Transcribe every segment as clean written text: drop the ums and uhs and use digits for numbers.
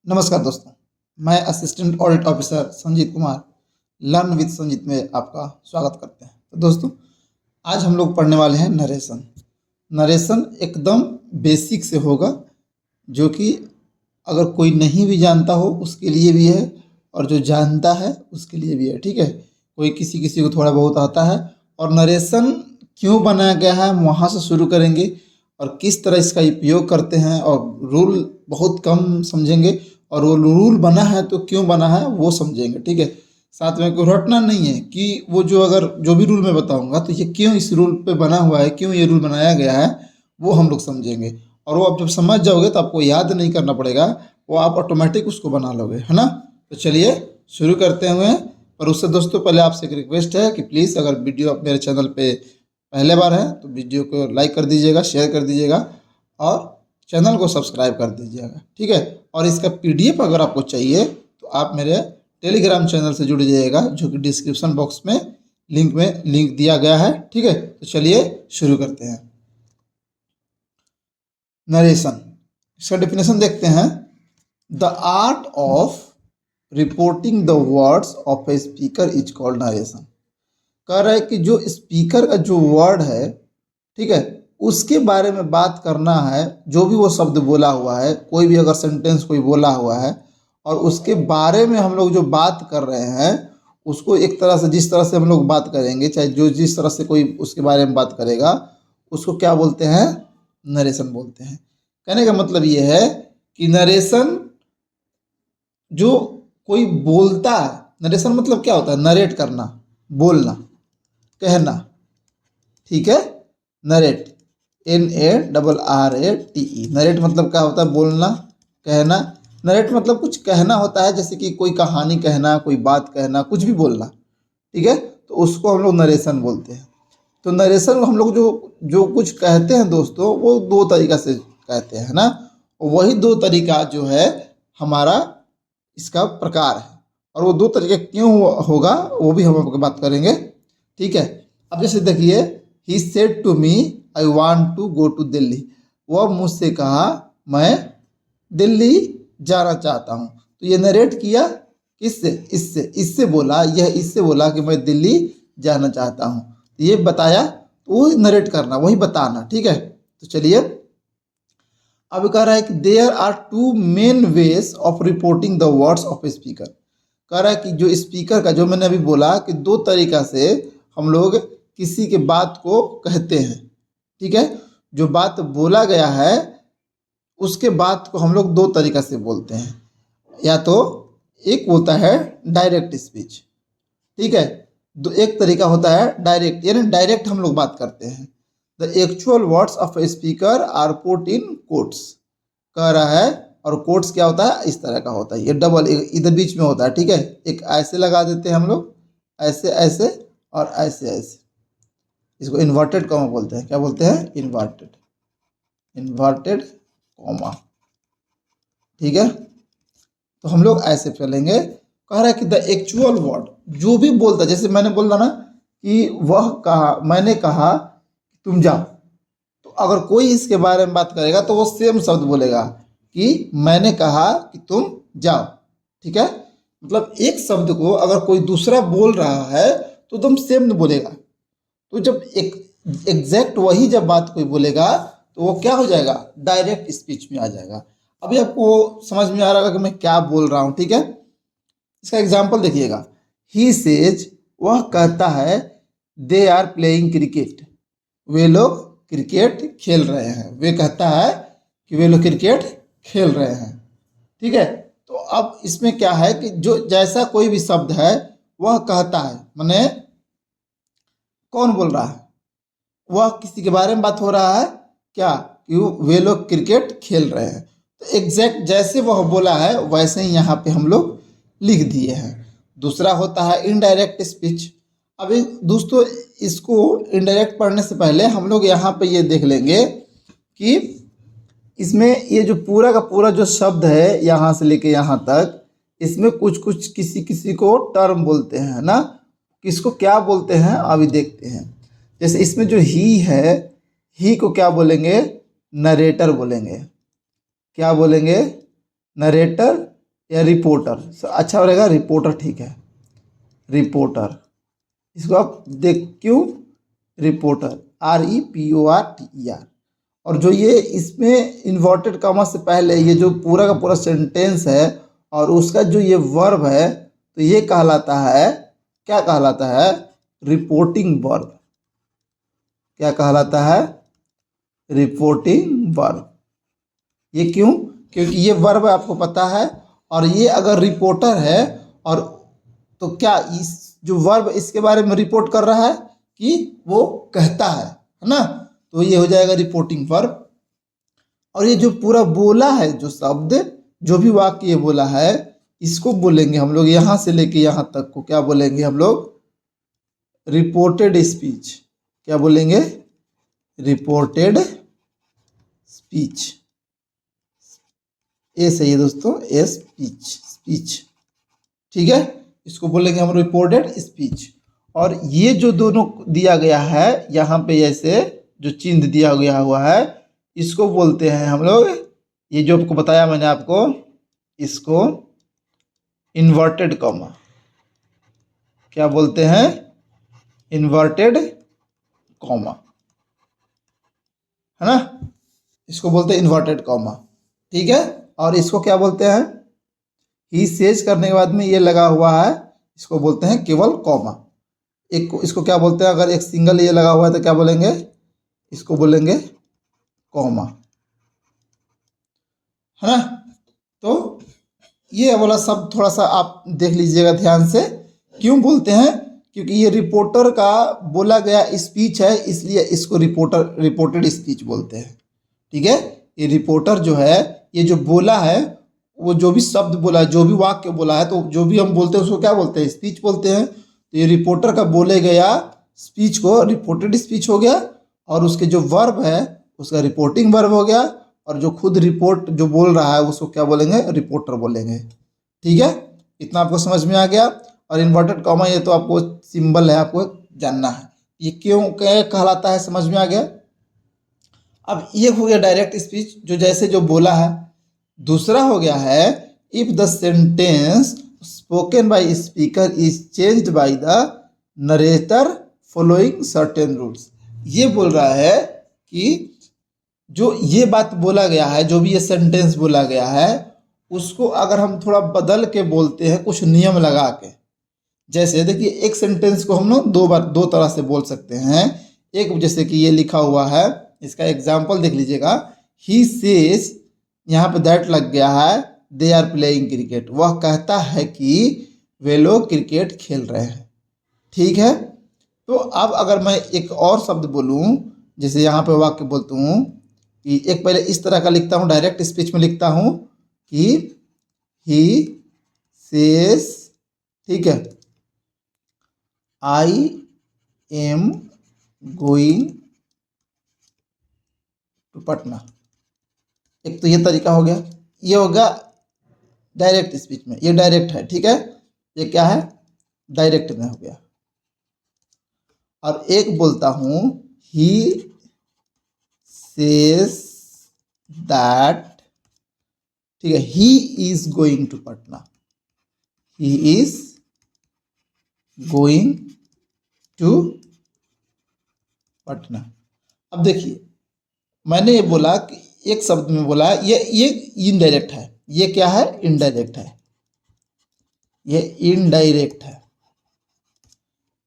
नमस्कार दोस्तों, मैं assistant audit officer Sanjeet Kumar learn with Sanjeet में आपका स्वागत करते हैं। तो दोस्तों, आज हम लोग पढ़ने वाले हैं नरेशन। नरेशन एकदम बेसिक से होगा, जो कि अगर कोई नहीं भी जानता हो उसके लिए भी है और जो जानता है उसके लिए भी है। ठीक है, कोई किसी किसी को थोड़ा बहुत आता है। और नरेशन क्यों बनाया गया है वहाँ से शुरू करेंगे और किस तरह इसका उपयोग करते हैं, और रूल बहुत कम समझेंगे और वो रूल बना है तो क्यों बना है वो समझेंगे। ठीक है, साथ में कोई रटना नहीं है कि वो जो भी रूल मैं बताऊंगा तो ये क्यों इस रूल पे बना हुआ है, क्यों ये रूल बनाया गया है, वो हम लोग समझेंगे। और वो आप जब समझ जाओगे तो आपको याद नहीं करना पड़ेगा, वो आप ऑटोमेटिक उसको बना लोगे, है ना। तो चलिए शुरू करते हुए। और उससे दोस्तों पहले आपसे एक रिक्वेस्ट है कि प्लीज़ अगर वीडियो आप मेरे चैनल पे पहले बार है तो वीडियो को लाइक कर दीजिएगा, शेयर कर दीजिएगा और चैनल को सब्सक्राइब कर दीजिएगा। ठीक है, और इसका पीडीएफ अगर आपको चाहिए तो आप मेरे टेलीग्राम चैनल से जुड़ जाइएगा, जो कि डिस्क्रिप्शन बॉक्स में लिंक दिया गया है। ठीक है, तो चलिए शुरू करते हैं। नरेशन, इसका डेफिनेशन देखते हैं। The art of reporting the words of a speaker is called narration. कह रहा है कि जो स्पीकर का जो वर्ड है, ठीक है, उसके बारे में बात करना है। जो भी वो शब्द बोला हुआ है, कोई भी अगर सेंटेंस कोई बोला हुआ है और उसके बारे में हम लोग जो बात कर रहे हैं, उसको एक तरह से, जिस तरह से हम लोग बात करेंगे, चाहे जो जिस तरह से कोई उसके बारे में बात करेगा, उसको क्या बोलते हैं? नरेशन बोलते हैं। कहने का मतलब ये है कि नरेशन जो कोई बोलता है, नरेशन मतलब क्या होता है? नरेट करना, बोलना, कहना। ठीक है, नरेट, NARRATE। नरेट मतलब क्या होता है? बोलना, कहना। नरेट मतलब कुछ कहना होता है, जैसे कि कोई कहानी कहना, कोई बात कहना, कुछ भी बोलना। ठीक है, तो उसको हम लोग नरेशन बोलते हैं। तो नरेशन हम लोग जो जो कुछ कहते हैं दोस्तों, वो दो तरीका से कहते हैं ना। वही दो तरीका जो है हमारा इसका प्रकार है, और वो दो तरीके क्यों होगा वो भी हम आपको बात करेंगे। ठीक है, अब जैसे देखिए, he said to me I want to go to Delhi. वह मुझसे कहा मैं दिल्ली जाना चाहता हूँ। तो ये नरेट किया किससे? इससे बोला, यह इससे बोला कि मैं दिल्ली जाना चाहता हूँ। तो ये बताया, तो वो नरेट करना, वही बताना। ठीक है, तो चलिए अब कह रहा है कि there are two main ways of reporting the words of a speaker. कह रहा है कि जो स्पीकर का, जो मैंने अभी बोला कि दो तरीका से हम लोग किसी के बात को कहते हैं। ठीक है, जो बात बोला गया है उसके बात को हम लोग दो तरीका से बोलते हैं। या तो एक होता है डायरेक्ट स्पीच। ठीक है, एक तरीका होता है डायरेक्ट, यानी डायरेक्ट हम लोग बात करते हैं। The actual words of a speaker are put in quotes, कह रहा है। और कोट्स क्या होता है? इस तरह का होता है, ये डबल इधर बीच में होता है। ठीक है, एक ऐसे लगा देते हैं हम लोग, ऐसे ऐसे और ऐसे ऐसे। इसको इन्वर्टेड कॉमा बोलते हैं। क्या बोलते हैं? Inverted comma. ठीक है, तो हम लोग ऐसे चलेंगे। कह रहा है कि द एक्चुअल वर्ड, जो भी बोलता है, जैसे मैंने बोला ना कि वह कहा, मैंने कहा तुम जाओ, तो अगर कोई इसके बारे में बात करेगा तो वो सेम शब्द बोलेगा कि मैंने कहा कि तुम जाओ। ठीक है, मतलब एक शब्द को अगर कोई दूसरा बोल रहा है तो एकदम सेम बोलेगा। तो जब एक एग्जैक्ट वही जब बात कोई बोलेगा तो वो क्या हो जाएगा? डायरेक्ट स्पीच में आ जाएगा। अभी आपको समझ में आ रहा होगा कि मैं क्या बोल रहा हूँ। ठीक है, इसका एग्जाम्पल देखिएगा। ही सेज, वह कहता है, दे आर प्लेइंग क्रिकेट, वे लोग क्रिकेट खेल रहे हैं। वे कहता है कि वे लोग क्रिकेट खेल रहे हैं। ठीक है, तो अब इसमें क्या है कि जो जैसा कोई भी शब्द है वह कहता है, माने कौन बोल रहा है? वह किसी के बारे में बात हो रहा है क्या? कि वे लोग क्रिकेट खेल रहे हैं। तो एग्जैक्ट जैसे वह बोला है वैसे ही यहाँ पे हम लोग लिख दिए हैं। दूसरा होता है इनडायरेक्ट स्पीच। अभी दोस्तों, इसको इनडायरेक्ट पढ़ने से पहले हम लोग यहाँ पे ये देख लेंगे कि इसमें ये जो पूरा का पूरा जो शब्द है यहाँ से लेके यहाँ तक, इसमें कुछ कुछ किसी किसी को टर्म बोलते हैं ना। किसको क्या बोलते हैं अभी देखते हैं। जैसे इसमें जो ही है, ही को क्या बोलेंगे? नरेटर बोलेंगे। क्या बोलेंगे? नरेटर या रिपोर्टर, अच्छा रहेगा रिपोर्टर, ठीक है रिपोर्टर। इसको आप देख क्यों, रिपोर्टर REPORTER। और जो ये इसमें इन्वर्टेड कॉमा से पहले ये जो पूरा का पूरा सेंटेंस है और उसका जो ये वर्ब है तो ये कहलाता है, क्या कहलाता है, रिपोर्टिंग वर्ब। क्या कहलाता है, रिपोर्टिंग वर्ब। ये क्यों, क्योंकि ये वर्ब आपको पता है और ये अगर रिपोर्टर है और तो क्या इस जो वर्ब इसके बारे में रिपोर्ट कर रहा है कि वो कहता है ना, तो ये हो जाएगा रिपोर्टिंग वर्ब। और ये जो पूरा बोला है जो शब्द, जो भी वाक्य ये बोला है, इसको बोलेंगे हम लोग यहाँ से लेके यहाँ तक को क्या बोलेंगे हम लोग, रिपोर्टेड स्पीच। क्या बोलेंगे, रिपोर्टेड स्पीच। ए सही है दोस्तों, ए स्पीच, स्पीच, ठीक है, इसको बोलेंगे हम रिपोर्टेड स्पीच। और ये जो दोनों दिया गया है यहाँ पे ऐसे जो चिन्ह दिया गया हुआ है, इसको बोलते हैं हम लोग, ये जो आपको बताया मैंने आपको, इसको इन्वर्टेड कॉमा। क्या बोलते हैं, इन्वर्टेड कॉमा, है ना, इसको बोलते हैं इन्वर्टेड कॉमा, ठीक है। और इसको क्या बोलते हैं, ही सेज करने के बाद में ये लगा हुआ है, इसको बोलते हैं केवल कॉमा। एक इसको क्या बोलते हैं, अगर एक सिंगल ये लगा हुआ है तो क्या बोलेंगे, इसको बोलेंगे कॉमा, है ना। तो ये वाला सब थोड़ा सा आप देख लीजिएगा ध्यान से, क्यों बोलते हैं, क्योंकि ये रिपोर्टर का बोला गया स्पीच है, इसलिए इसको रिपोर्टेड स्पीच बोलते हैं, ठीक है। ये रिपोर्टर जो है, ये जो बोला है, वो जो भी शब्द बोला है, जो भी वाक्य बोला है, तो जो भी हम बोलते हैं उसको क्या बोलते हैं, स्पीच बोलते हैं। तो ये रिपोर्टर का बोले गया स्पीच को रिपोर्टेड स्पीच हो गया, और उसके जो वर्ब है उसका रिपोर्टिंग वर्ब हो गया, और जो खुद रिपोर्ट जो बोल रहा है उसको क्या बोलेंगे, रिपोर्टर बोलेंगे, ठीक है। इतना आपको समझ में आ गया। और इन्वर्टेड कॉमा ये तो आपको सिंबल है, आपको जानना है ये क्यों क्या कहलाता है, समझ में आ गया। अब ये हो गया डायरेक्ट स्पीच, जो जैसे जो बोला है। दूसरा हो गया है, if the sentence spoken by speaker is changed by the narrator following certain rules. ये बोल रहा है कि जो ये बात बोला गया है, जो भी ये सेंटेंस बोला गया है, उसको अगर हम थोड़ा बदल के बोलते हैं कुछ नियम लगा के, जैसे देखिए एक सेंटेंस को हम लोग दो तरह से बोल सकते हैं। एक जैसे कि ये लिखा हुआ है, इसका एग्जाम्पल देख लीजिएगा, ही सेज, यहाँ पे दैट लग गया है, दे आर प्लेइंग क्रिकेट, वह कहता है कि वे लोग क्रिकेट खेल रहे हैं, ठीक है। तो अब अगर मैं एक और शब्द बोलूँ, जैसे यहाँ पे वाक्य बोलता हूँ कि एक पहले इस तरह का लिखता हूँ, डायरेक्ट स्पीच में लिखता हूँ कि ही सेज, ठीक है, I am going to Patna. एक तो ये तरीका हो गया, ये होगा डायरेक्ट स्पीच में, ये डायरेक्ट है, ठीक है, ये क्या है, डायरेक्ट में हो गया। और एक बोलता हूं, ही सेज दैट, ठीक है, he is going to Patna, he is going to Patna. अब देखिए मैंने ये बोला कि एक शब्द में बोला, ये इनडायरेक्ट है, ये क्या है, इनडायरेक्ट है, ये इनडायरेक्ट है,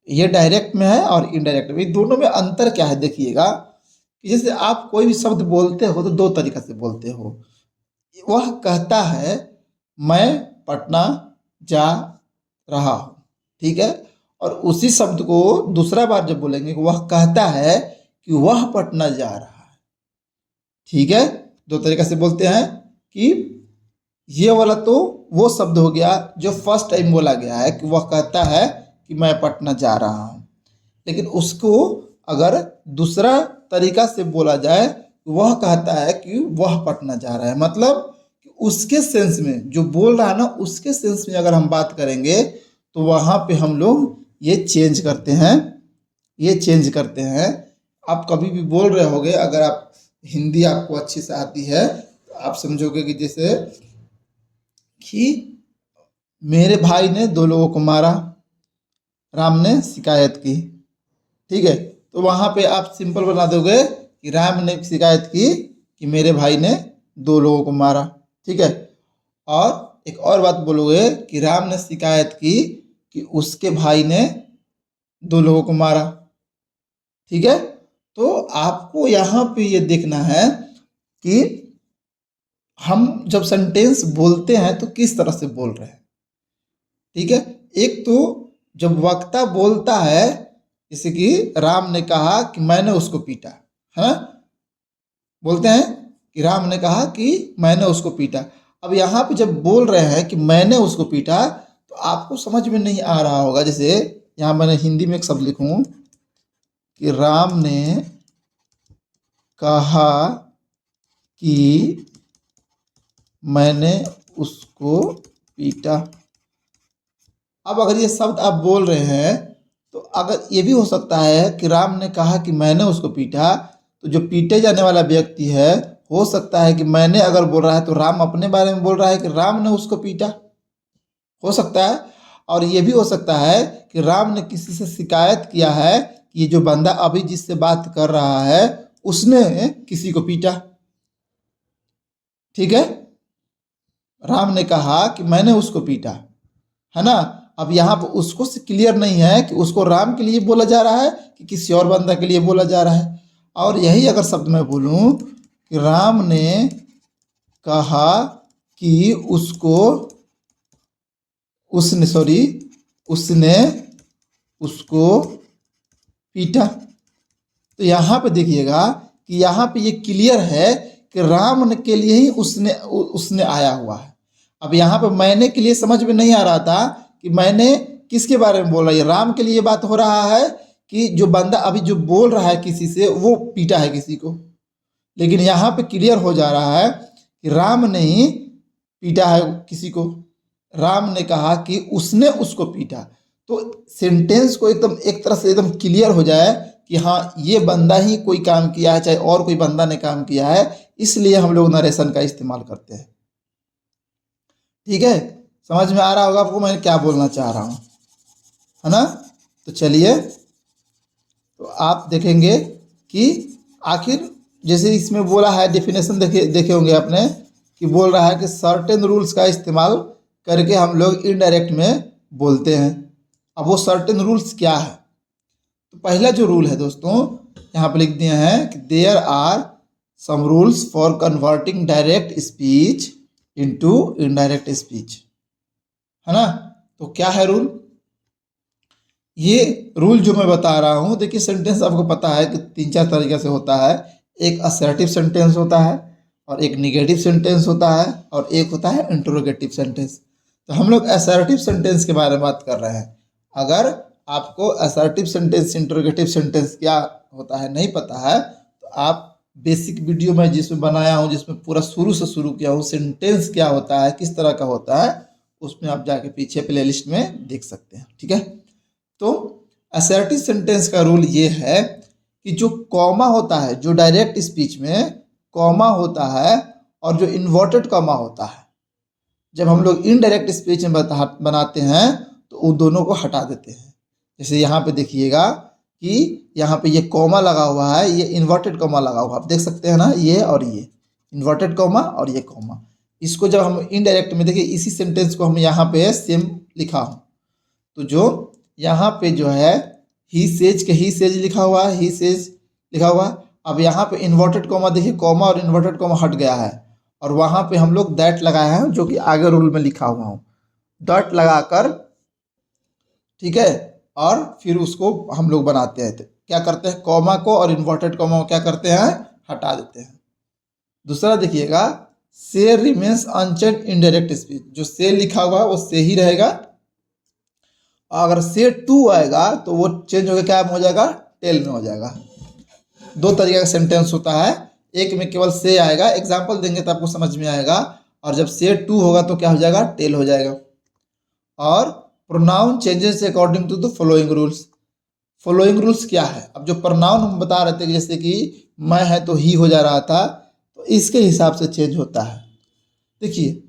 ये डायरेक्ट में है और इनडायरेक्ट में, दोनों में अंतर क्या है देखिएगा, कि जैसे आप कोई भी शब्द बोलते हो तो दो तरीका से बोलते हो। वह कहता है मैं पटना जा रहा हूँ, ठीक है, और उसी शब्द को दूसरा बार जब बोलेंगे, वह कहता है कि वह पटना जा रहा है, ठीक है। दो तरीका से बोलते हैं कि ये वाला तो वो शब्द हो गया जो फर्स्ट टाइम बोला गया है कि वह कहता है कि मैं पटना जा रहा हूँ, लेकिन उसको अगर दूसरा तरीका से बोला जाए, वह कहता है कि वह पटना जा रहा है, मतलब कि उसके सेंस में जो बोल रहा है ना, उसके सेंस में अगर हम बात करेंगे तो वहाँ पे हम लोग ये चेंज करते हैं, ये चेंज करते हैं। आप कभी भी बोल रहे होगे, अगर आप हिंदी आपको अच्छी से आती है तो आप समझोगे कि जैसे कि मेरे भाई ने दो लोगों को मारा, राम ने शिकायत की। ठीक है, तो वहां पे आप सिंपल बना दोगे कि राम ने शिकायत की कि मेरे भाई ने दो लोगों को मारा। ठीक है, और एक और बात बोलोगे कि राम ने शिकायत की कि उसके भाई ने दो लोगों को मारा। ठीक है, तो आपको यहाँ पे ये देखना है कि हम जब सेंटेंस बोलते हैं तो किस तरह से बोल रहे हैं। ठीक है, एक तो जब वक्ता बोलता है, जैसे कि राम ने कहा कि मैंने उसको पीटा, है ना, बोलते हैं कि राम ने कहा कि मैंने उसको पीटा। अब यहाँ पे जब बोल रहे हैं कि मैंने उसको पीटा, तो आपको समझ में नहीं आ रहा होगा। जैसे यहाँ मैंने हिंदी में एक शब्द लिखूं कि राम ने कहा कि मैंने उसको पीटा। अब अगर ये शब्द आप बोल रहे हैं तो अगर ये भी हो सकता है कि राम ने कहा कि मैंने उसको पीटा, तो जो पीटे जाने वाला व्यक्ति है, हो सकता है कि मैंने अगर बोल रहा है तो राम अपने बारे में बोल रहा है कि राम ने उसको पीटा, हो सकता है। और ये भी हो सकता है कि राम ने किसी से शिकायत किया है कि ये जो बंदा अभी जिससे बात कर रहा है उसने किसी को पीटा। ठीक है, राम ने कहा कि मैंने उसको पीटा, है ना। अब यहाँ पर उसको से क्लियर नहीं है कि उसको राम के लिए बोला जा रहा है कि किसी और बंदा के लिए बोला जा रहा है। और यही अगर शब्द मैं बोलूं कि राम ने कहा कि उसने उसको पीटा, तो यहाँ पे देखिएगा कि यहाँ पे ये क्लियर है कि राम के लिए ही उसने आया हुआ है। अब यहाँ पे मैंने के लिए समझ में नहीं आ रहा था कि मैंने किसके बारे में बोल रहा है, राम के लिए बात हो रहा है कि जो बंदा अभी जो बोल रहा है किसी से वो पीटा है किसी को। लेकिन यहाँ पे क्लियर हो जा रहा है कि राम ने ही पीटा है किसी को, राम ने कहा कि उसने उसको पीटा। तो सेंटेंस को एकदम एक तरह से एकदम क्लियर हो जाए कि हाँ ये बंदा ही कोई काम किया है, चाहे और कोई बंदा ने काम किया है, इसलिए हम लोग नरेशन का इस्तेमाल करते हैं। ठीक है, समझ में आ रहा होगा आपको मैं क्या बोलना चाह रहा हूँ, है ना। तो चलिए, तो आप देखेंगे कि आखिर जैसे इसमें बोला है, डेफिनेशन देखे होंगे आपने कि बोल रहा है कि सर्टेन रूल्स का इस्तेमाल करके हम लोग इनडायरेक्ट में बोलते हैं। अब वो सर्टेन रूल्स क्या है, तो पहला जो रूल है दोस्तों यहाँ पे लिख दिए हैं कि there are some rules for converting direct speech into indirect speech, है ना। तो क्या है रूल, ये रूल जो मैं बता रहा हूँ, देखिए सेंटेंस आपको पता है कि तीन चार तरीके से होता है। एक असर्टिव सेंटेंस होता है, और एक निगेटिव सेंटेंस होता है, और एक होता है इंटरोगेटिव सेंटेंस। तो हम लोग असर्टिव सेंटेंस के बारे में बात कर रहे हैं। अगर आपको असर्टिव सेंटेंस इंटरोगेटिव सेंटेंस क्या होता है नहीं पता है, तो आप बेसिक वीडियो में जिसमें बनाया हूँ, जिसमें पूरा शुरू से शुरू किया हूँ, सेंटेंस क्या होता है किस तरह का होता है, उसमें आप जाके पीछे प्लेलिस्ट में देख सकते हैं। ठीक है, तो असर्टिव सेंटेंस का रूल ये है कि जो कॉमा होता है, जो डायरेक्ट स्पीच में कॉमा होता है और जो इन्वर्टेड कॉमा होता है, जब हम लोग इनडायरेक्ट स्पीच में बनाते हैं तो उन दोनों को हटा देते हैं। जैसे यहाँ पे देखिएगा कि यहाँ पे ये कॉमा लगा हुआ है, ये इन्वर्टेड कॉमा लगा हुआ है, आप देख सकते हैं ना, ये और ये इन्वर्टेड कॉमा और ये कॉमा। इसको जब हम इनडायरेक्ट में देखिए, इसी सेंटेंस को हम यहाँ पे सेम लिखा हूँ, तो जो यहाँ पे जो है ही सेज के ही सेज लिखा हुआ है, ही सेज लिखा हुआ है। अब यहाँ पे इन्वर्टेड कॉमा देखिए, कॉमा और इन्वर्टेड कॉमा हट गया है, और वहाँ पे हम लोग दैट लगाए हैं, जो कि आगे रूल में लिखा हुआ हूँ, डॉट लगाकर। ठीक है, और फिर उसको हम लोग बनाते हैं, तो क्या करते हैं, कॉमा को और इन्वर्टेड कॉमा को क्या करते हैं, हटा देते हैं। दूसरा देखिएगा, से रिमेन्स अनचेंज इनडायरेक्ट स्पीच, जो से लिखा हुआ है वो से ही रहेगा, अगर से टू आएगा तो वो चेंज होकर क्या हो जाएगा, टेल में हो जाएगा। दो तरीके का सेंटेंस होता है, एक में केवल से आएगा, एग्जाम्पल देंगे तो आपको समझ में आएगा, और जब से टू होगा तो क्या हो जाएगा, टेल हो जाएगा। और pronoun changes according to the following rules. Following rules क्या है, अब जो प्रोनाउन हम बता रहे थे कि जैसे कि मैं है तो ही हो जा रहा था, तो इसके हिसाब से चेंज होता है। देखिए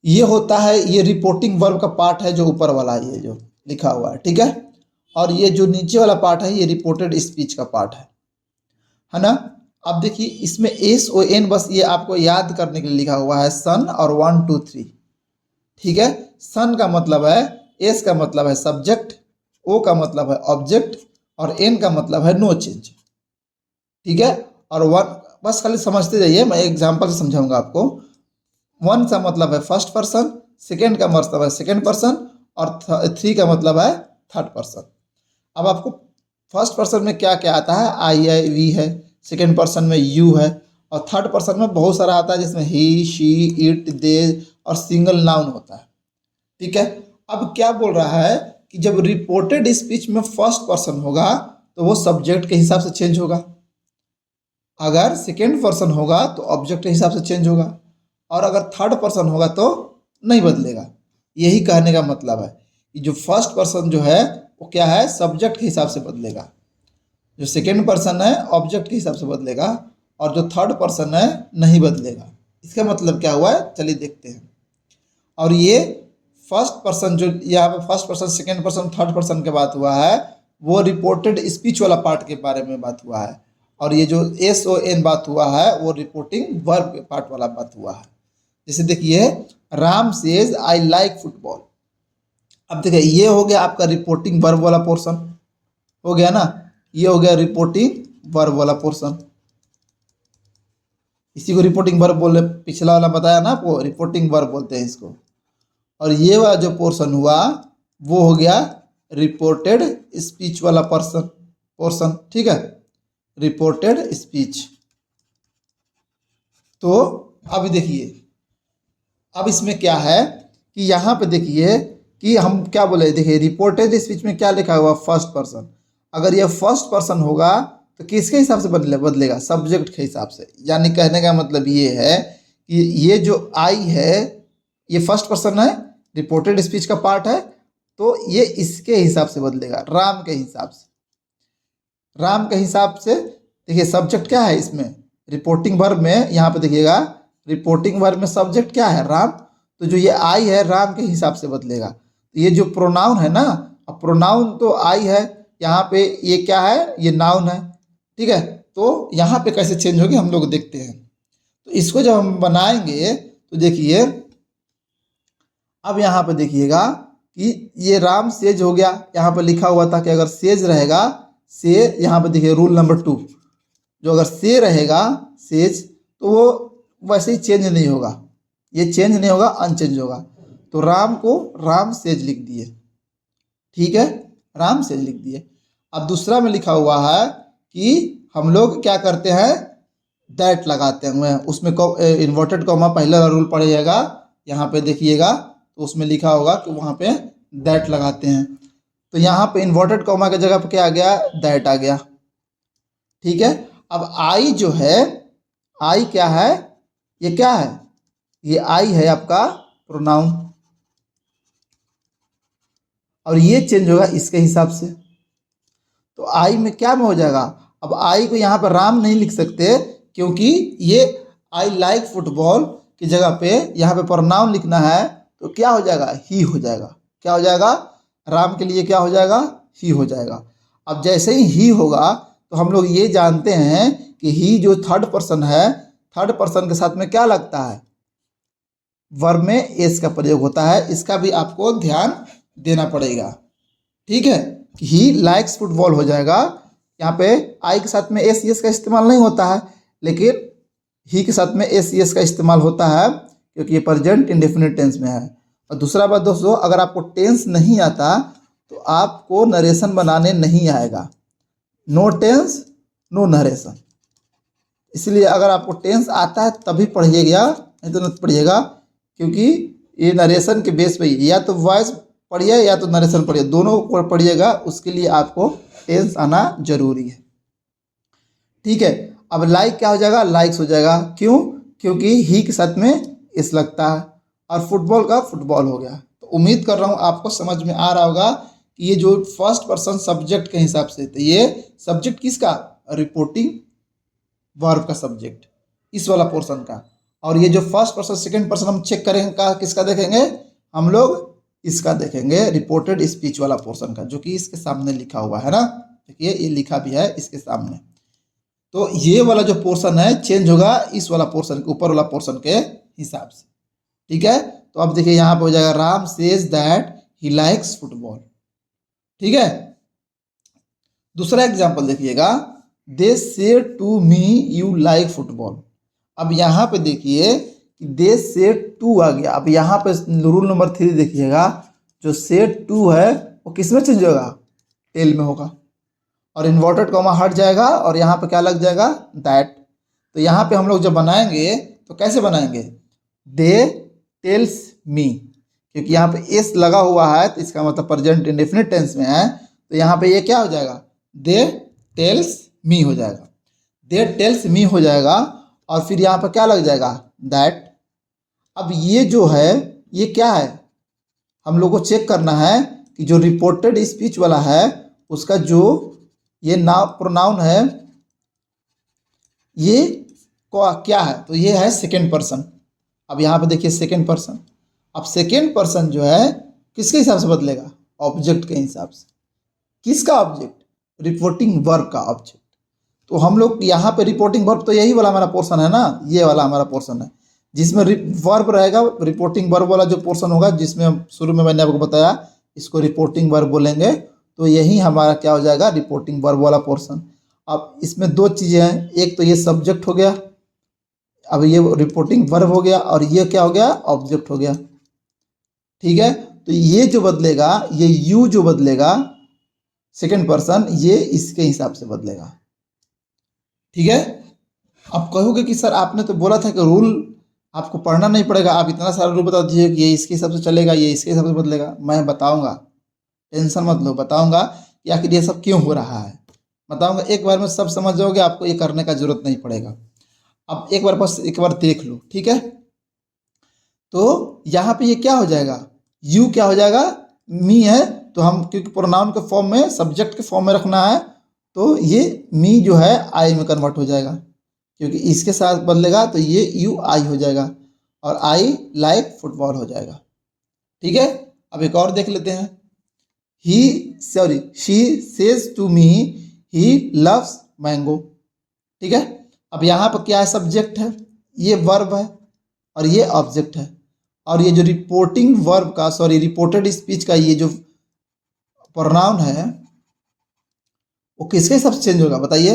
ये होता है, ये रिपोर्टिंग वर्ब का पार्ट है जो ऊपर वाला ये जो लिखा हुआ है, ठीक है। और ये जो नीचे वाला पार्ट है ये रिपोर्टेड स्पीच का पार्ट है ना। अब देखिए इसमें एस ओ एन बस ये आपको याद करने के लिए लिखा हुआ है, सन और 1 2 3, ठीक है। सन का मतलब है, एस का मतलब है सब्जेक्ट, ओ का मतलब है ऑब्जेक्ट और एन का मतलब है नो चेंज, ठीक है। और वन बस खाली समझते जाइए, मैं एग्जांपल से समझाऊंगा आपको। वन का मतलब है फर्स्ट पर्सन, सेकेंड का मतलब है सेकेंड पर्सन और थ्री का मतलब है थर्ड पर्सन। अब आपको फर्स्ट पर्सन में क्या क्या आता है, आई है, वी है, सेकेंड पर्सन में यू है और थर्ड पर्सन में बहुत सारा आता है जिसमें ही, शी, इट, दे और सिंगल नाउन होता है, ठीक है। अब क्या बोल रहा है कि जब रिपोर्टेड स्पीच में फर्स्ट पर्सन होगा तो वो सब्जेक्ट के हिसाब से चेंज होगा, अगर सेकेंड पर्सन होगा तो ऑब्जेक्ट के हिसाब से चेंज होगा और अगर थर्ड पर्सन होगा तो नहीं बदलेगा। यही कहने का मतलब है कि जो फर्स्ट पर्सन जो है वो क्या है, सब्जेक्ट के हिसाब से बदलेगा, जो सेकेंड पर्सन है ऑब्जेक्ट के हिसाब से बदलेगा और जो थर्ड पर्सन है नहीं बदलेगा। इसका मतलब क्या हुआ है, चलिए देखते हैं। और ये फर्स्ट पर्सन जो यहाँ पे first person, second person, third person के बात हुआ है वो रिपोर्टेड स्पीच वाला पार्ट के बारे में बात हुआ है और ये जो एस ओ एन बात हुआ है वो रिपोर्टिंग वर्ब के पार्ट वाला बात हुआ है। जैसे देखिए Ram says I like football. अब देखिए ये हो गया आपका रिपोर्टिंग वर्ब वाला पोर्शन, हो गया ना, ये हो गया रिपोर्टिंग वर्ब वाला पोर्शन, इसी को रिपोर्टिंग वर्ब बोले, पिछला वाला बताया ना आपको, रिपोर्टिंग वर्ब बोलते हैं इसको। और ये वाला जो पोर्शन हुआ वो हो गया रिपोर्टेड स्पीच वाला पोर्शन, ठीक है, रिपोर्टेड स्पीच। तो अब देखिए, अब इसमें क्या है कि यहाँ पे देखिए कि हम क्या बोले, देखिए रिपोर्टेड स्पीच में क्या लिखा हुआ, फर्स्ट पर्सन। अगर ये फर्स्ट पर्सन होगा तो किसके हिसाब से बदलेगा, सब्जेक्ट के हिसाब से। यानी कहने का मतलब ये है कि ये जो आई है ये फर्स्ट पर्सन है, रिपोर्टेड स्पीच का पार्ट है, तो ये इसके हिसाब से बदलेगा, राम के हिसाब से। राम के हिसाब से देखिए सब्जेक्ट क्या है इसमें, रिपोर्टिंग वर्ब में, यहाँ पे देखिएगा रिपोर्टिंग वर्ब में सब्जेक्ट क्या है, राम। तो जो ये आई है राम के हिसाब से बदलेगा। तो ये जो प्रोनाउन है ना, अब प्रोनाउन तो आई है, यहाँ पे ये क्या है, ये नाउन है, ठीक है। तो यहाँ पे कैसे चेंज होगी हम लोग देखते हैं। तो इसको जब हम बनाएंगे तो देखिए अब यहाँ पे देखिएगा कि ये राम सेज हो गया, यहाँ पे लिखा हुआ था कि अगर सेज रहेगा, से यहाँ पे देखिए रूल नंबर 2, जो अगर से रहेगा सेज तो वो वैसे ही चेंज नहीं होगा, ये चेंज नहीं होगा, अनचेंज होगा। तो राम को राम सेज लिख दिए, ठीक है, राम सेज लिख दिए। अब दूसरा में लिखा हुआ है कि हम लोग क्या करते हैं, दैट लगाते हैं, उसमें इन्वर्टेड कॉमा पहले वाला रूल पड़ेगा, यहाँ पे देखिएगा तो उसमें लिखा होगा कि वहाँ पे दैट लगाते हैं। तो यहाँ पे इन्वर्टेड कॉमा की जगह पे क्या आ गया, दैट आ गया, ठीक है। अब आई जो है, आई क्या है, ये क्या है, ये आई है आपका प्रोनाउन और ये चेंज होगा इसके हिसाब से। तो आई में क्या में हो जाएगा, अब आई को यहाँ पर राम नहीं लिख सकते क्योंकि ये आई लाइक फुटबॉल की जगह पे यहाँ पे प्रोनाउन लिखना है, तो क्या हो जाएगा, ही हो जाएगा। क्या हो जाएगा, राम के लिए क्या हो जाएगा, ही हो जाएगा। अब जैसे ही होगा तो हम लोग ये जानते हैं कि ही जो थर्ड पर्सन है, थर्ड पर्सन के साथ में क्या लगता है, वर्ब में एस का प्रयोग होता है, इसका भी आपको ध्यान देना पड़ेगा, ठीक है। ही लाइक्स फुटबॉल हो जाएगा, यहाँ पे आई के साथ में एस यस का इस्तेमाल नहीं होता है, लेकिन ही के साथ में एस यस का इस्तेमाल होता है क्योंकि ये प्रेजेंट इंडेफिनिट टेंस में है। और दूसरा बात दोस्तों, अगर आपको टेंस नहीं आता तो आपको नरेशन बनाने नहीं आएगा, नो टेंस नो नरेशन। इसलिए अगर आपको टेंस आता है तभी पढ़िएगा, नहीं तो नहीं पढ़िएगा, क्योंकि ये नरेशन के बेस पे या तो वॉइस पढ़िए या तो नरेशन पढ़िए, दोनों को पढ़िएगा, उसके लिए आपको टेंस आना जरूरी है, ठीक है। अब लाइक क्या हो जाएगा, लाइक्स हो जाएगा, क्यों, क्योंकि ही के साथ में इस लगता है और फुटबॉल का फुटबॉल हो गया। तो उम्मीद कर रहा हूँ आपको समझ में आ रहा होगा कि ये जो फर्स्ट पर्सन सब्जेक्ट के हिसाब से, तो ये सब्जेक्ट किसका, रिपोर्टिंग वर्ब का सब्जेक्ट, इस वाला पोर्शन का, और ये जो फर्स्ट पर्सन सेकंड पर्सन हम चेक करेंगे किसका देखेंगे, हम लोग इसका देखेंगे रिपोर्टेड स्पीच वाला पोर्शन का, जो कि इसके सामने लिखा हुआ है ना, देखिए ये लिखा भी है इसके सामने। तो ये वाला जो पोर्शन है चेंज होगा इस वाला पोर्शन के ऊपर वाला पोर्शन के हिसाब से, ठीक है। तो अब देखिए यहाँ पे हो जाएगा Ram says that he likes football, ठीक है। दूसरा एग्जांपल देखिएगा, they say to me you like football. अब यहाँ पे देखिए कि दे से टू आ गया। अब यहाँ पे रूल नंबर 3 देखिएगा, जो से टू है वो किस में चेंज होगा, टेल में होगा, और इन्वर्टेड कॉमा हट जाएगा और यहाँ पे क्या लग जाएगा, दैट। तो यहाँ पे हम लोग जब बनाएंगे तो कैसे बनाएंगे, दे टेल्स मी, क्योंकि यहाँ पे एस लगा हुआ है तो इसका मतलब प्रेजेंट इंडेफिनिट टेंस में है, तो यहाँ पे ये क्या हो जाएगा, दे टेल्स मी हो जाएगा, दे टेल्स मी हो जाएगा, और फिर यहाँ पे क्या लग जाएगा, दैट। अब ये जो है ये क्या है, हम लोग को चेक करना है कि जो रिपोर्टेड स्पीच वाला है उसका जो ये प्रोनाउन है ये क्या है, तो ये है सेकेंड पर्सन। अब यहाँ पे देखिए सेकेंड पर्सन, अब सेकेंड पर्सन जो है किसके हिसाब से बदलेगा, ऑब्जेक्ट के हिसाब से। किसका ऑब्जेक्ट, रिपोर्टिंग वर्ब का ऑब्जेक्ट। तो हम लोग यहाँ पे रिपोर्टिंग वर्ब, तो यही वाला हमारा पोर्शन है ना, ये वाला हमारा पोर्शन है जिसमें वर्ब रहेगा, रिपोर्टिंग वर्ब वाला जो पोर्शन होगा, जिसमें शुरू में मैंने आपको बताया इसको रिपोर्टिंग वर्ब बोलेंगे, तो यही हमारा क्या हो जाएगा, रिपोर्टिंग वर्ब वाला पोर्शन। अब इसमें दो चीज़ें हैं, एक तो ये सब्जेक्ट हो गया, अब ये रिपोर्टिंग वर्ब हो गया, और ये क्या हो गया, ऑब्जेक्ट हो गया, ठीक है। तो ये जो बदलेगा, ये यू जो बदलेगा सेकेंड पर्सन, ये इसके हिसाब से बदलेगा, ठीक है। आप कहोगे कि सर आपने तो बोला था कि रूल आपको पढ़ना नहीं पड़ेगा, आप इतना सारा रूल बता दीजिए कि ये इसके हिसाब से चलेगा, ये इसके हिसाब से बदलेगा। मैं बताऊंगा, टेंशन मत लो, बताऊंगा कि आखिर ये सब क्यों हो रहा है, बताऊंगा। एक बार में सब समझ जाओगे, आपको ये करने का जरूरत नहीं पड़ेगा। अब एक बार बस एक बार देख लो, ठीक है। तो यहाँ पे ये क्या हो जाएगा, यू क्या हो जाएगा, मी है, तो हम क्योंकि प्रोनाउन के फॉर्म में सब्जेक्ट के फॉर्म में रखना है, तो ये मी जो है आई में कन्वर्ट हो जाएगा, क्योंकि इसके साथ बदलेगा तो ये यू आई हो जाएगा, और आई लाइक फुटबॉल हो जाएगा, ठीक है। अब एक और देख लेते हैं, she says to me he loves mango, ठीक है। अब यहाँ पर क्या है, सब्जेक्ट है, ये वर्ब है, और ये ऑब्जेक्ट है, और ये जो रिपोर्टिंग वर्ब का रिपोर्टेड स्पीच का ये जो प्रोनाउन है वो किसके हिसाब से चेंज होगा बताइए।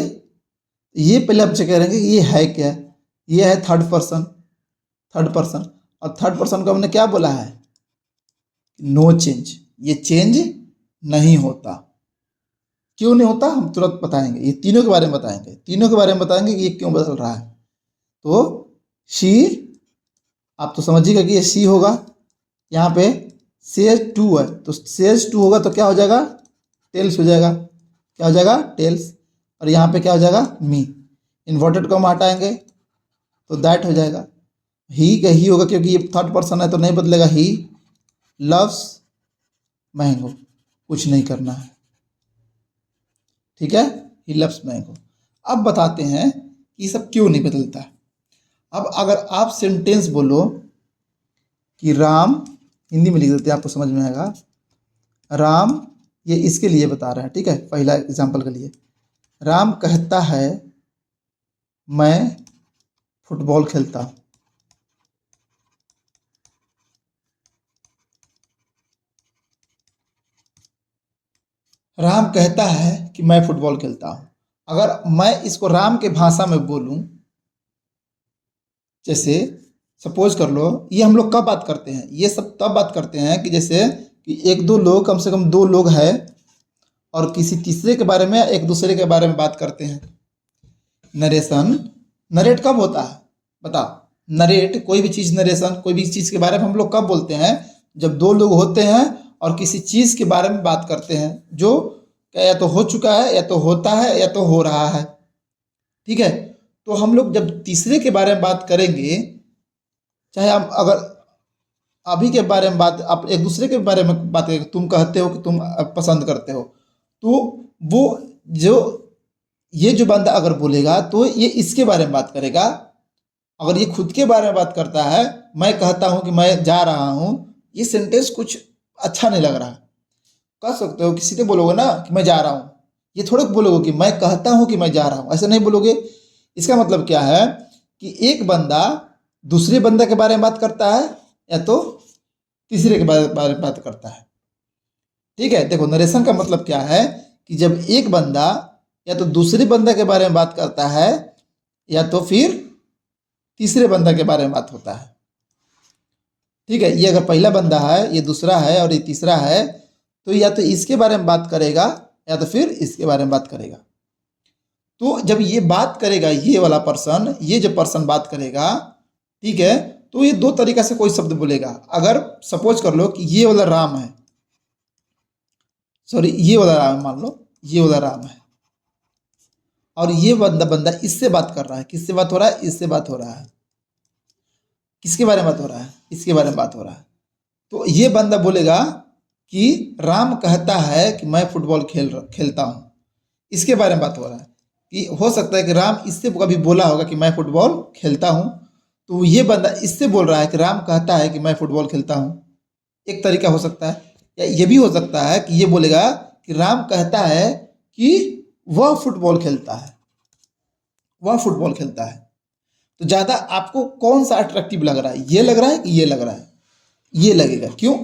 ये पहले हम चेक करेंगे ये है क्या, ये है थर्ड पर्सन, और थर्ड पर्सन को हमने क्या बोला है, नो चेंज, ये चेंज नहीं होता। क्यों नहीं होता हम तुरंत बताएंगे, ये तीनों के बारे में बताएंगे, कि ये क्यों बदल रहा है। तो शी, आप तो समझिएगा कि ये शी होगा, यहाँ पे सेज टू है, तो सेज टू होगा तो क्या हो जाएगा, टेल्स हो जाएगा, क्या हो जाएगा, टेल्स। और यहाँ पे क्या हो जाएगा, मी, इन्वर्टेड कॉमा हटाएंगे तो दैट हो जाएगा। ही का ही होगा क्योंकि ये थर्ड पर्सन है तो नहीं बदलेगा, ही लव्स मैंगो, कुछ नहीं करना है, ठीक है, ही लव्स मैंगो। अब बताते हैं कि ये सब क्यों नहीं बदलता। अब अगर आप सेंटेंस बोलो कि राम, हिंदी में लिख देते हैं आपको समझ में आएगा, राम, ये इसके लिए बता रहा है, ठीक है, पहला एग्जाम्पल के लिए, राम कहता है मैं फुटबॉल खेलता हूँ। राम कहता है कि मैं फुटबॉल खेलता हूँ। अगर मैं इसको राम के भाषा में बोलूं, जैसे सपोज कर लो, ये हम लोग कब बात करते हैं, ये सब तब बात करते हैं कि जैसे कि एक दो लोग, कम से कम दो लोग हैं और किसी तीसरे के बारे में, एक दूसरे के बारे में बात करते हैं। नरेशन, नरेट कब होता है बताओ, नरेट कोई भी चीज़, नरेशन कोई भी चीज़ के बारे में हम लोग कब बोलते हैं, जब दो लोग होते हैं और किसी चीज़ के बारे में बात करते हैं जो या तो हो चुका है, या तो होता है, या तो हो रहा है, ठीक है। तो हम लोग जब तीसरे के बारे में बात करेंगे, चाहे हम अगर अभी के बारे में बात, आप एक दूसरे के बारे में बात करेंगे, तुम कहते हो कि तुम पसंद करते हो, तो वो जो ये जो बंदा अगर बोलेगा तो ये इसके बारे में बात करेगा, अगर ये खुद के बारे में बात करता है, मैं कहता हूं कि मैं जा रहा हूं, ये सेंटेंस कुछ अच्छा नहीं लग रहा। कह सकते हो कि सीधे बोलोगे ना कि मैं जा रहा हूं, ये थोड़े बोलोगे कि मैं कहता हूं कि मैं जा रहा हूं, ऐसे नहीं बोलोगे। इसका मतलब क्या है कि एक बंदा दूसरे बंदे के बारे में बात करता है या तो तीसरे के बारे में बात करता है। ठीक है, देखो नरेशन का मतलब क्या है कि जब एक बंदा या तो दूसरे बंदे के बारे में बात करता है या तो फिर तीसरे बंदे के बारे में बात होता है। ठीक है, ये अगर पहला बंदा है, ये दूसरा है और ये तीसरा है, तो या तो इसके बारे में बात करेगा या तो फिर इसके बारे में बात करेगा। तो जब ये बात करेगा, ये वाला पर्सन, ये जो पर्सन बात करेगा, ठीक है, तो ये दो तरीका से कोई शब्द बोलेगा। अगर सपोज कर लो कि ये वाला राम है, सॉरी ये वाला राम, मान लो ये वाला राम है और ये बंदा बंदा इससे बात कर रहा है। किससे बात हो रहा है? इससे बात हो रहा है। किसके बारे में बात हो रहा है? इसके बारे में बात हो रहा है। तो ये बंदा बोलेगा कि राम कहता है कि मैं फुटबॉल खेलता हूँ। इसके बारे में बात हो रहा है कि हो सकता है कि राम इससे कभी बोला होगा कि मैं फुटबॉल खेलता हूँ, तो ये बंदा इससे बोल रहा है कि राम कहता है कि मैं फुटबॉल खेलता हूँ। एक तरीका हो सकता है। या ये भी हो सकता है कि ये बोलेगा कि राम कहता है कि वह फुटबॉल खेलता है, वह फुटबॉल खेलता है। तो ज़्यादा आपको कौन सा अट्रैक्टिव लग रहा है? ये लग रहा है कि ये लग रहा है? ये लगेगा। क्यों?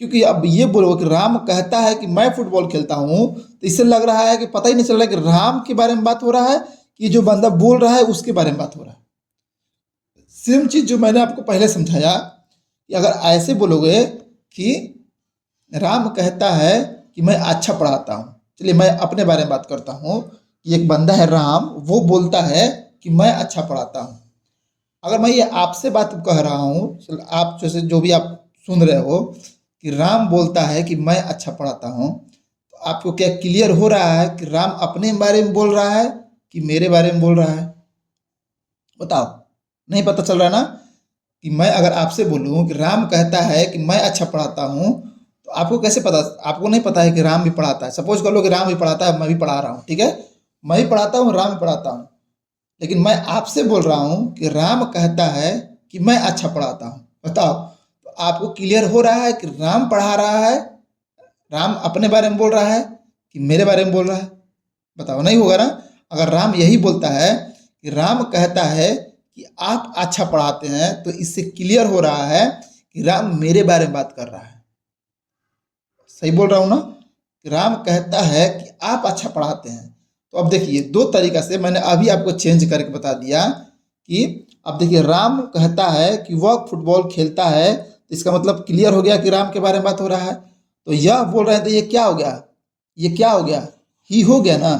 क्योंकि अब ये बोलो कि राम कहता है कि मैं फुटबॉल खेलता हूं, तो इससे लग रहा है कि पता ही नहीं चल रहा है कि राम के बारे में बात हो रहा है कि जो बंदा बोल रहा है उसके बारे में बात हो रहा है। सेम चीज जो मैंने आपको पहले समझाया कि अगर ऐसे बोलोगे कि राम कहता है कि मैं अच्छा पढ़ाता हूँ, चलिए मैं अपने बारे में बात करता हूँ कि एक बंदा है राम, वो बोलता है कि मैं अच्छा पढ़ाता हूँ। अगर मैं ये आपसे बात कह रहा हूँ, आप जैसे जो भी आप सुन रहे हो कि राम बोलता है कि मैं अच्छा पढ़ाता हूँ, तो आपको क्या क्लियर हो रहा है कि राम अपने बारे में बोल रहा है कि मेरे बारे में बोल रहा है? बताओ, नहीं पता चल रहा ना? कि मैं अगर आपसे बोलूँ कि राम कहता है कि मैं अच्छा पढ़ाता हूँ, तो आपको कैसे पता? आपको नहीं पता है कि राम भी पढ़ाता है। सपोज कर लो कि राम भी पढ़ाता है, मैं भी पढ़ा रहा हूँ, ठीक है, मैं भी पढ़ाता हूँ, राम भी पढ़ाता हूँ, लेकिन मैं आपसे बोल रहा हूँ कि राम कहता है कि मैं अच्छा पढ़ाता हूँ। बताओ, तो आपको क्लियर हो रहा है कि राम पढ़ा रहा है, राम अपने बारे में बोल रहा है कि मेरे बारे में बोल रहा है? बताओ, नहीं होगा ना? अगर राम यही बोलता है कि राम कहता है कि आप अच्छा पढ़ाते हैं, तो इससे क्लियर हो रहा है कि राम मेरे बारे में बात कर रहा है। सही बोल रहा हूँ ना? कि राम कहता है कि आप अच्छा पढ़ाते हैं। तो अब देखिए, दो तरीका से मैंने अभी आपको चेंज करके बता दिया कि अब देखिए, राम कहता है कि वह फुटबॉल खेलता है, तो इसका मतलब क्लियर हो गया कि राम के बारे में बात हो रहा है। तो यह बोल रहे हैं, तो ये क्या हो गया? ये क्या हो गया? ही हो गया ना?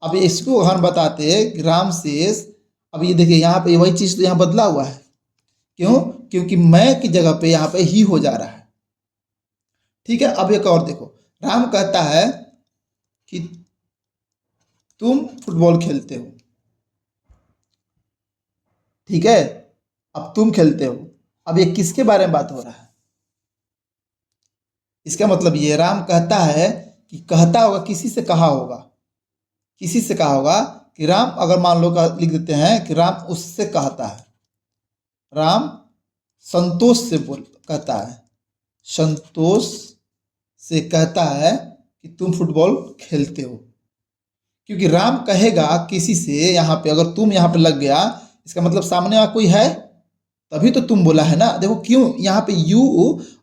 अब इसको हम बताते कि राम सेज, अब ये देखिए यहाँ पे वही चीज तो यहाँ बदला हुआ है। क्यों? क्योंकि मैं की जगह पे यहाँ पे ही हो जा रहा है। ठीक है, अब एक और देखो, राम कहता है कि तुम फुटबॉल खेलते हो, ठीक है, अब तुम खेलते हो। अब ये किसके बारे में बात हो रहा है? इसका मतलब ये राम कहता है कि कहता होगा, किसी से कहा होगा, किसी से कहा होगा कि राम, अगर मान लो का लिख देते हैं कि राम उससे कहता है, राम संतोष से बोल कहता है, संतोष से कहता है कि तुम फुटबॉल खेलते हो। क्योंकि राम कहेगा किसी से, यहाँ पे अगर तुम यहाँ पे लग गया, इसका मतलब सामने वहाँ कोई है, तभी तो तुम बोला है ना। देखो क्यों यहाँ पे यू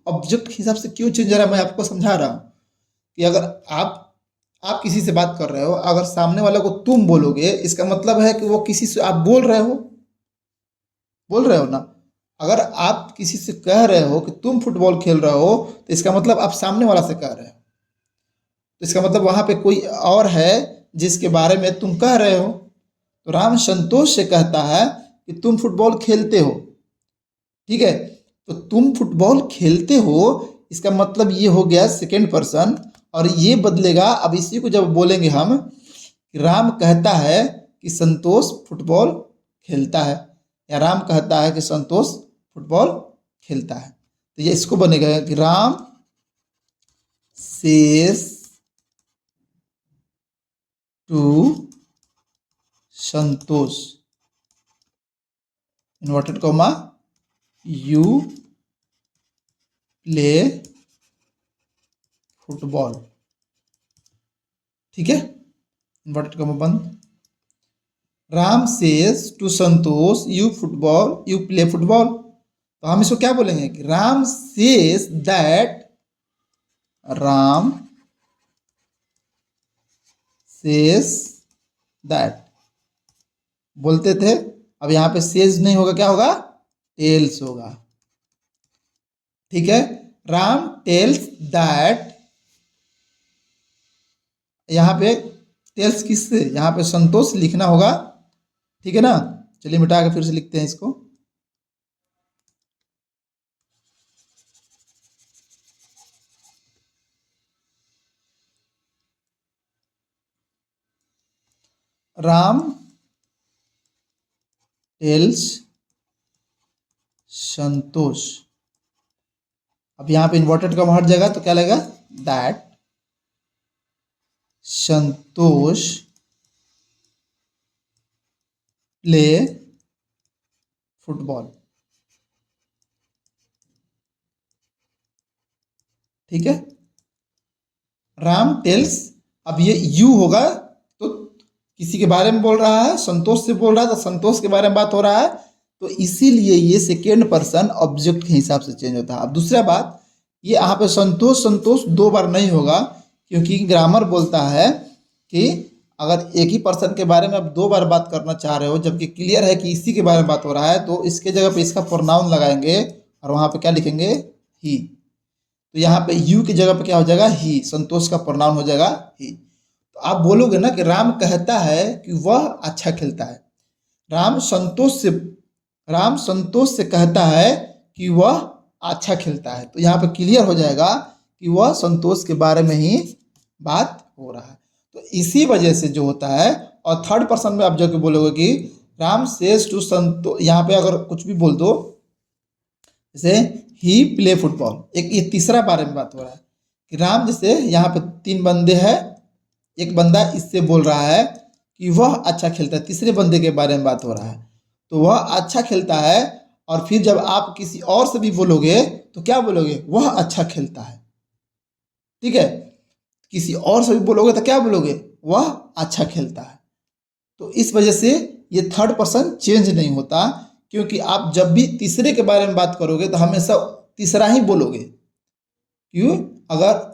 ऑब्जेक्ट के हिसाब से क्यों चेंज हो रहा है, मैं आपको समझा रहा हूँ कि अगर आप किसी से बात कर रहे हो, अगर सामने वाले को तुम बोलोगे, इसका मतलब है कि वो किसी से आप बोल रहे हो, बोल रहे हो ना। अगर आप किसी से कह रहे हो कि तुम फुटबॉल खेल रहे हो, तो इसका मतलब आप सामने वाला से कह रहे हो, तो इसका मतलब वहां पे कोई और है जिसके बारे में तुम कह रहे हो। तो राम संतोष से कहता है कि तुम फुटबॉल खेलते हो, ठीक है, तो तुम फुटबॉल खेलते हो, इसका मतलब ये हो गया सेकेंड पर्सन। और ये बदलेगा, अब इसी को जब बोलेंगे हम कि राम कहता है कि संतोष फुटबॉल खेलता है, या राम कहता है कि संतोष फुटबॉल खेलता है, तो ये इसको बनेगा कि Ram says to Santosh, inverted comma you play football, ठीक है, इन्वर्टेड कॉमा बंद। Ram says to Santosh you play football, तो हम इसको क्या बोलेंगे कि Ram says that, Ram says that बोलते थे, अब यहां पे सेज नहीं होगा, क्या होगा, टेल्स होगा, ठीक है। राम टेल्स दैट, यहां पे टेल्स किससे, यहां पे संतोष लिखना होगा, ठीक है ना। चलिए मिटा के फिर से लिखते हैं इसको। राम टेल्स संतोष, अब यहां पे इन्वर्टेड कॉमा हट जाएगा तो क्या लगेगा, दैट संतोष प्ले फुटबॉल, ठीक है। राम टेल्स, अब ये यू होगा तो किसी के बारे में बोल रहा है, संतोष से बोल रहा है तो संतोष के बारे में बात हो रहा है, तो इसीलिए ये सेकेंड पर्सन ऑब्जेक्ट के हिसाब से चेंज होता है। अब दूसरा बात, ये यहाँ पे संतोष संतोष दो बार नहीं होगा, क्योंकि ग्रामर बोलता है कि अगर एक ही पर्सन के बारे में आप दो बार बात करना चाह रहे हो, जबकि क्लियर है कि इसी के बारे में बात हो रहा है, तो इसके जगह पे इसका प्रोनाउन लगाएंगे और वहाँ पे क्या लिखेंगे, ही। तो यहाँ पे यू की जगह पे क्या हो जाएगा, ही, संतोष का प्रोनाउन हो जाएगा ही। तो आप बोलोगे ना कि राम कहता है कि वह अच्छा खेलता है, राम संतोष से कहता है कि वह अच्छा खेलता है, तो यहाँ पे क्लियर हो जाएगा कि वह संतोष के बारे में ही बात हो रहा है। तो इसी वजह से जो होता है, और थर्ड पर्सन में आप जो बोलोगे कि राम सेज टू संतोष, यहाँ पे अगर कुछ भी बोल दो, जैसे ही प्ले फुटबॉल, एक ये तीसरा बारे में बात हो रहा है कि राम, जैसे यहाँ पे तीन बंदे हैं, एक बंदा इससे बोल रहा है कि वह अच्छा खेलता है, तीसरे बंदे के बारे में बात हो रहा है, तो वह अच्छा खेलता है, और फिर जब आप किसी और से भी बोलोगे तो क्या बोलोगे, वह अच्छा खेलता है, ठीक है। किसी और से भी बोलोगे तो क्या बोलोगे, वह अच्छा खेलता है। तो इस वजह से ये थर्ड पर्सन चेंज नहीं होता, क्योंकि आप जब भी तीसरे के बारे में बात करोगे तो हमेशा तीसरा ही बोलोगे। क्यों, अगर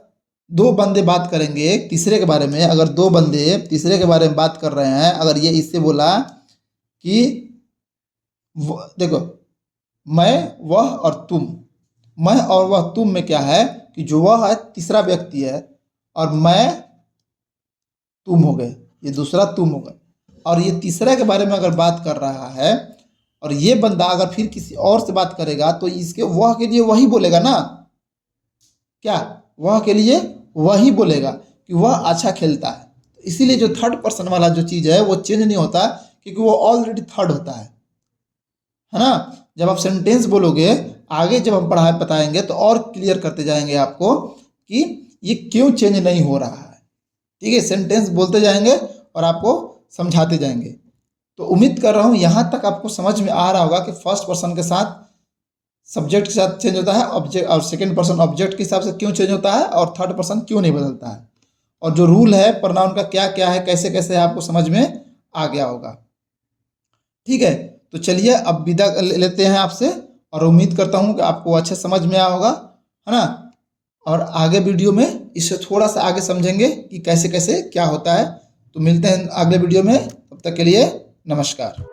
दो बंदे बात करेंगे तीसरे के बारे में, अगर दो बंदे तीसरे के बारे में बात कर रहे हैं, अगर ये इससे बोला कि देखो मैं, वह और तुम, मैं और वह तुम में क्या है कि जो वह है तीसरा व्यक्ति है, और मैं तुम हो गए, ये दूसरा तुम हो गए, और ये तीसरा के बारे में अगर बात कर रहा है, और ये बंदा अगर फिर किसी और से बात करेगा तो इसके वह के लिए वही बोलेगा ना, क्या, वह के लिए वही बोलेगा कि वह अच्छा खेलता है। तो इसीलिए जो थर्ड पर्सन वाला जो चीज़ है वो चेंज नहीं होता, क्योंकि वो ऑलरेडी थर्ड होता है ना। जब आप सेंटेंस बोलोगे आगे, जब हम पढ़ाई बताएंगे तो और क्लियर करते जाएंगे आपको कि ये क्यों चेंज नहीं हो रहा है, ठीक है। सेंटेंस बोलते जाएंगे और आपको समझाते जाएंगे। तो उम्मीद कर रहा हूँ यहाँ तक आपको समझ में आ रहा होगा कि फर्स्ट पर्सन के साथ सब्जेक्ट के साथ चेंज होता है ऑब्जेक्ट, और सेकंड पर्सन ऑब्जेक्ट के हिसाब से क्यों चेंज होता है, और थर्ड पर्सन क्यों नहीं बदलता है, और जो रूल है प्रोनाउन का क्या क्या है, कैसे कैसे है, आपको समझ में आ गया होगा, ठीक है। तो चलिए अब विदा लेते हैं आपसे, और उम्मीद करता हूँ कि आपको अच्छे समझ में आया होगा, है ना। और आगे वीडियो में इससे थोड़ा सा आगे समझेंगे कि कैसे कैसे क्या होता है। तो मिलते हैं अगले वीडियो में, तब तक के लिए नमस्कार।